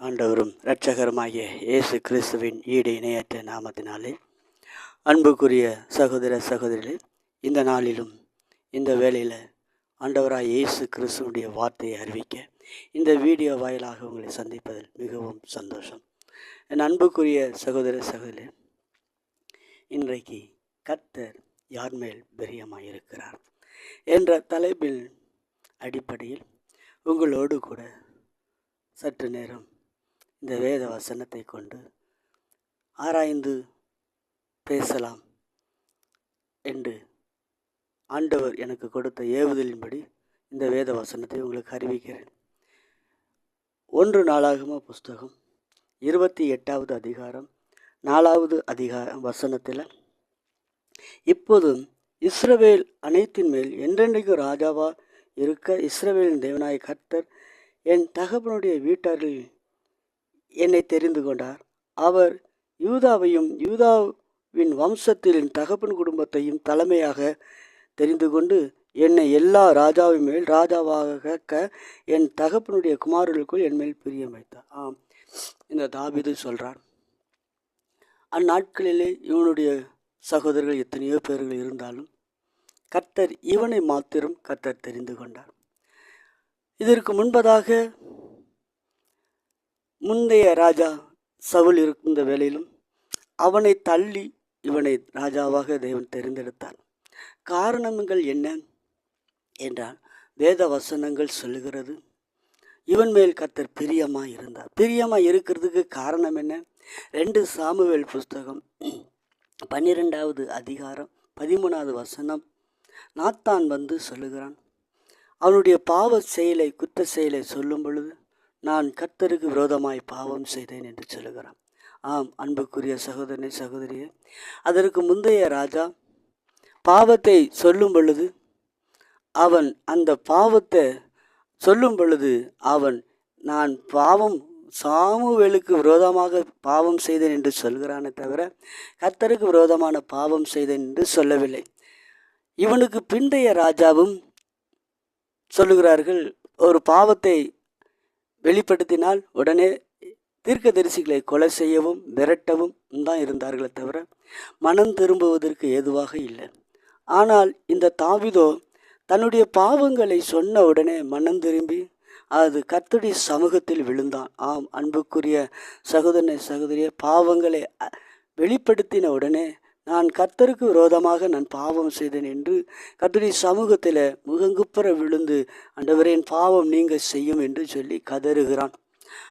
ஆண்டவரும் இரட்சகருமாகிய இயேசு கிறிஸ்துவின் ஈடு இணையற்ற நாமத்தினாலே அன்புக்குரிய சகோதர சகோதரிகளே, இந்த நாளிலும் இந்த வேளையில் ஆண்டவராய் இயேசு கிறிஸ்துவனுடைய வார்த்தையை அறிவிக்க இந்த வீடியோ வாயிலாக உங்களை சந்திப்பதில் மிகவும் சந்தோஷம். என் அன்புக்குரிய சகோதர சகோதரி, இன்றைக்கு கர்த்தர் யார் மேல் பிரியமாக இருக்கிறார் என்ற தலைப்பின் அடிப்படையில் உங்களோடு கூட சற்று நேரம் இந்த வேத வசனத்தை கொண்டு ஆராய்ந்து பேசலாம் என்று ஆண்டவர் எனக்கு கொடுத்த ஏவுதலின்படி இந்த வேத வசனத்தை உங்களுக்கு அறிவிக்கிறேன். 1 நாளாகம புஸ்தகம் 28வது அதிகாரம் 4வது வசனத்தில், இப்போதும் இஸ்ரவேல் அனைத்தின் மேல் என்றென்றைக்கும் ராஜாவா இருக்க இஸ்ரவேலின் தேவனாய் கர்த்தர் என் தகப்பனுடைய வீட்டாரில் என்னை தெரிந்து கொண்டார். அவர் யூதாவையும் யூதாவின் வம்சத்தில் என் தகப்பன் குடும்பத்தையும் தலைமையாக தெரிந்து கொண்டு என்னை எல்லா ராஜாவின் மேல் ராஜாவாக என் தகப்பனுடைய குமாரர்களுக்குள் என் மேல் பிரியம் வைத்தார். இந்த தாவீது சொல்கிறார், அந்நாட்களிலே இவனுடைய சகோதரர்கள் எத்தனையோ பேர்கள் இருந்தாலும் கர்த்தர் இவனை மாத்திரம் கர்த்தர் தெரிந்து கொண்டார். இதற்கு முன்பதாக முந்தைய ராஜா சவுல் இருந்த வேளையிலும் அவனை தள்ளி இவனை ராஜாவாக தேவன் தெரிந்தெடுத்தார். காரணங்கள் என்ன என்றால், வேத வசனங்கள் சொல்லுகிறது இவன் மேல் கர்த்தர் பிரியமாக இருந்தார். பிரியமாக இருக்கிறதுக்கு காரணம் என்ன? 2 சாமுவேல் புஸ்தகம் 12வது அதிகாரம் 13வது வசனம், நாத்தான் வந்து சொல்லுகிறான், அவனுடைய பாவ செயலை குற்ற செயலை சொல்லும் பொழுது நான் கர்த்தருக்கு விரோதமாய் பாவம் செய்தேன் என்று சொல்லுகிறான். அன்புக்குரிய சகோதரனே சகோதரியே, அதற்கு முந்தைய ராஜா பாவத்தை சொல்லும் பொழுது அவன் அந்த பாவத்தை சொல்லும் பொழுது நான் பாவம் சாமுவேலுக்கு விரோதமாக பாவம் செய்தேன் என்று சொல்கிறானே தவிர கர்த்தருக்கு விரோதமான பாவம் செய்தேன் என்று சொல்லவில்லை. இவனுக்கு பிந்தைய ராஜாவும் சொல்லுகிறார்கள், ஒரு பாவத்தை வெளிப்படுத்தினால் உடனே தீர்க்கதரிசிகளை கொலை செய்யவும் விரட்டவும் தான் இருந்தார்களே தவிர மனம் திரும்புவதற்கு ஏதுவாக இல்லை. ஆனால் இந்த தாவீதோ தன்னுடைய பாவங்களை சொன்ன உடனே மனம் திரும்பி அது கர்த்தருடைய சமூகத்தில் விழுந்தான். அன்புக்குரிய சகோதரனை சகோதரியை, பாவங்களை வெளிப்படுத்தின உடனே நான் கர்த்தருக்கு விரோதமாக நான் பாவம் செய்தேன் என்று கர்த்தருடைய சமூகத்தில் முகங்குப்புற விழுந்து, ஆண்டவரே என் பாவம் நீங்க செய்யும் என்று சொல்லி கதறுகிறான்.